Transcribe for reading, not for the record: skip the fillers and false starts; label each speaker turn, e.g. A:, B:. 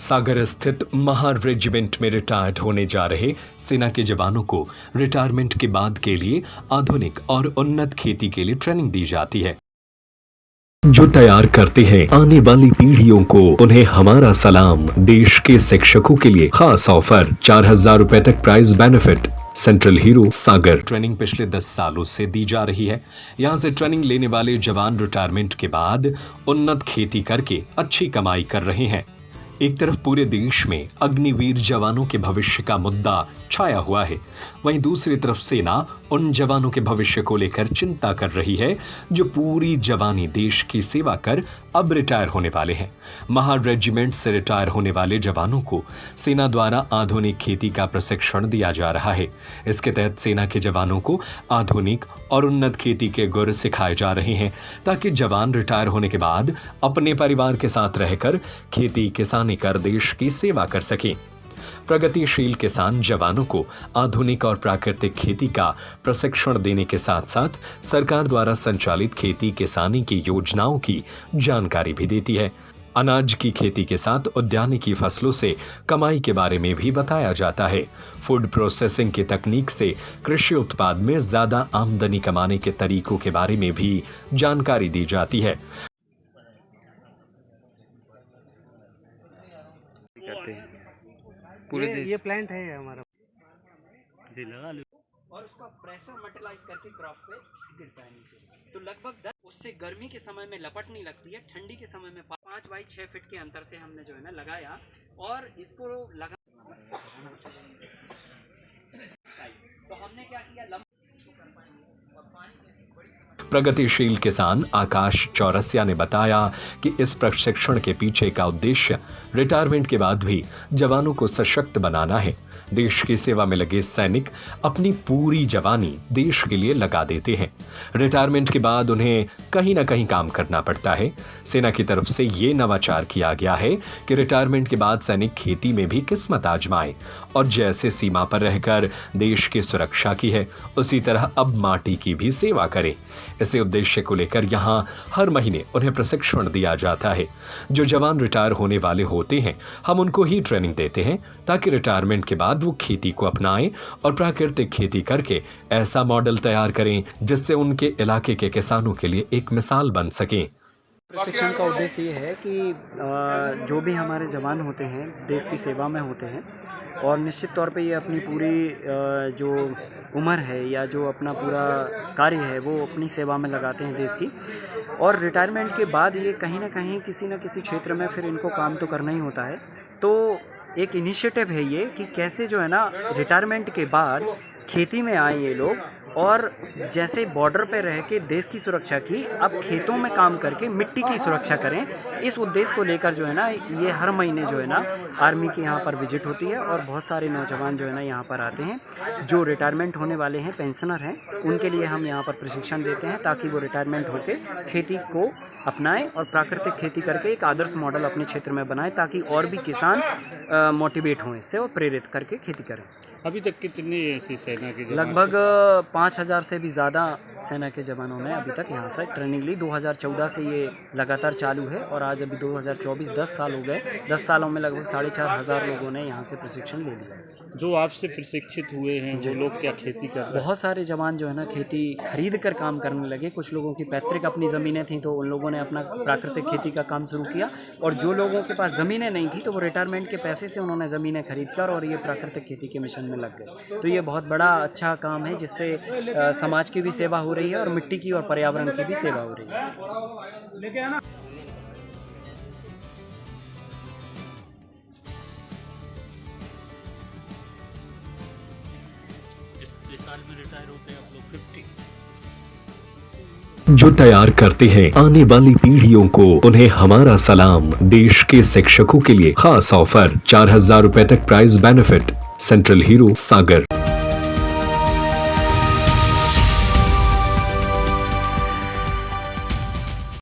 A: सागर स्थित महार रेजिमेंट में रिटायर्ड होने जा रहे सेना के जवानों को रिटायरमेंट के बाद के लिए आधुनिक और उन्नत खेती के लिए ट्रेनिंग दी जाती है, जो तैयार करते हैं आने वाली पीढ़ियों को। उन्हें हमारा सलाम। देश के शिक्षकों के लिए खास ऑफर, 4,000 रुपए तक प्राइज बेनिफिट। सेंट्रल हीरो सागर। ट्रेनिंग पिछले 10 सालों से दी जा रही है। यहाँ से ट्रेनिंग लेने वाले जवान रिटायरमेंट के बाद उन्नत खेती करके अच्छी कमाई कर रहे हैं। एक तरफ पूरे देश में अग्निवीर जवानों के भविष्य का मुद्दा छाया हुआ है, वहीं दूसरी तरफ सेना उन जवानों के भविष्य को लेकर चिंता कर रही है जो पूरी जवानी देश की सेवा कर अब रिटायर होने वाले हैं। महार रेजिमेंट से रिटायर होने वाले जवानों को सेना द्वारा आधुनिक खेती का प्रशिक्षण दिया जा रहा है। इसके तहत सेना के जवानों को आधुनिक और उन्नत खेती के गुर सिखाए जा रहे हैं, ताकि जवान रिटायर होने के बाद अपने परिवार के साथ रहकर खेती किसानी कर देश की सेवा कर सकें। प्रगतिशील किसान जवानों को आधुनिक और प्राकृतिक खेती का प्रशिक्षण देने के साथ साथ सरकार द्वारा संचालित खेती किसानी की योजनाओं की जानकारी भी देती है। अनाज की खेती के साथ उद्यानिकी फसलों से कमाई के बारे में भी बताया जाता है। फूड प्रोसेसिंग की तकनीक से कृषि उत्पाद में ज्यादा आमदनी कमाने के तरीकों के बारे में भी जानकारी दी जाती है।
B: पूरे ये प्लांट है हमारा
C: जी लगा लो और उसका प्रेशर मटेरियलाइज करके क्रॉप पे गिरता है नीचे, तो लगभग 10 उससे गर्मी के समय में लपट नहीं लगती है, ठंडी के समय में 5 बाई 6 फीट के अंतर से हमने जो है ना लगाया और इसको लगा। तो हमने क्या किया,
A: प्रगतिशील किसान आकाश चौरसिया ने बताया कि इस प्रशिक्षण के पीछे का उद्देश्य रिटायरमेंट के बाद भी जवानों को सशक्त बनाना है। देश की सेवा में लगे सैनिक अपनी पूरी जवानी देश के लिए लगा देते हैं। रिटायरमेंट के बाद उन्हें कहीं ना कहीं काम करना पड़ता है। सेना की तरफ से ये नवाचार किया गया है कि रिटायरमेंट के बाद सैनिक खेती में भी किस्मत आजमाए और जैसे सीमा पर रहकर देश की सुरक्षा की है, उसी तरह अब माटी की भी सेवा करे। इसी उद्देश्य को लेकर यहाँ हर महीने उन्हें प्रशिक्षण दिया जाता है। जो जवान रिटायर होने वाले होते हैं, हम उनको ही ट्रेनिंग देते हैं ताकि रिटायरमेंट के बाद वो खेती को अपनाएं और प्राकृतिक खेती करके ऐसा मॉडल तैयार करें जिससे उनके इलाके के किसानों के लिए एक मिसाल बन सकें।
B: प्रशिक्षण का उद्देश्य ये है कि जो भी हमारे जवान होते हैं देश की सेवा में होते हैं और निश्चित तौर पे ये अपनी पूरी जो उम्र है या जो अपना पूरा कार्य है वो अपनी सेवा में लगाते हैं देश की, और रिटायरमेंट के बाद ये कहीं ना कहीं किसी न किसी क्षेत्र में फिर इनको काम तो करना ही होता है। तो एक इनिशिएटिव है ये कि कैसे जो है ना रिटायरमेंट के बाद खेती में आए ये लोग और जैसे बॉर्डर पे रह के देश की सुरक्षा की, अब खेतों में काम करके मिट्टी की सुरक्षा करें। इस उद्देश्य को लेकर जो है ना ये हर महीने जो है ना आर्मी के यहाँ पर विजिट होती है और बहुत सारे नौजवान जो है ना यहाँ पर आते हैं जो रिटायरमेंट होने वाले हैं, पेंशनर हैं, उनके लिए हम यहाँ पर प्रशिक्षण देते हैं ताकि वो रिटायरमेंट होकर खेती को अपनाएं और प्राकृतिक खेती करके एक आदर्श मॉडल अपने क्षेत्र में बनाएं ताकि और भी किसान मोटिवेट हों इससे और प्रेरित करके खेती करें।
C: अभी तक कितनी ऐसी सेना के
B: लगभग 5,000 से भी ज़्यादा सेना के जवानों ने अभी तक यहाँ से ट्रेनिंग ली। 2014 से ये लगातार चालू है और आज अभी 2024 10 साल हो गए। 10 सालों में लगभग 4,500 लोगों ने यहाँ से प्रशिक्षण ले लिया।
C: जो आपसे प्रशिक्षित हुए हैं वो लोग क्या खेती कर रहे हैं?
B: बहुत सारे जवान जो है ना खेती खरीद कर काम करने लगे। कुछ लोगों की पैतृक अपनी ज़मीनें थीं तो उन लोगों ने अपना प्राकृतिक खेती का काम शुरू किया, और जो लोगों के पास ज़मीनें नहीं थी तो वो रिटायरमेंट के पैसे से उन्होंने ज़मीनें खरीद कर और ये प्राकृतिक खेती के मिशन में लग गए। तो ये बहुत बड़ा अच्छा काम है जिससे समाज की भी सेवा हो रही है और मिट्टी की और पर्यावरण की भी सेवा हो रही है।
C: साल में रिटायर होते हैं आप लोग 50।
A: जो तैयार करते हैं आने वाली पीढ़ियों को, उन्हें हमारा सलाम। देश के शिक्षकों के लिए खास ऑफर, 4,000 रुपए तक प्राइज बेनिफिट। सेंट्रल हीरो सागर।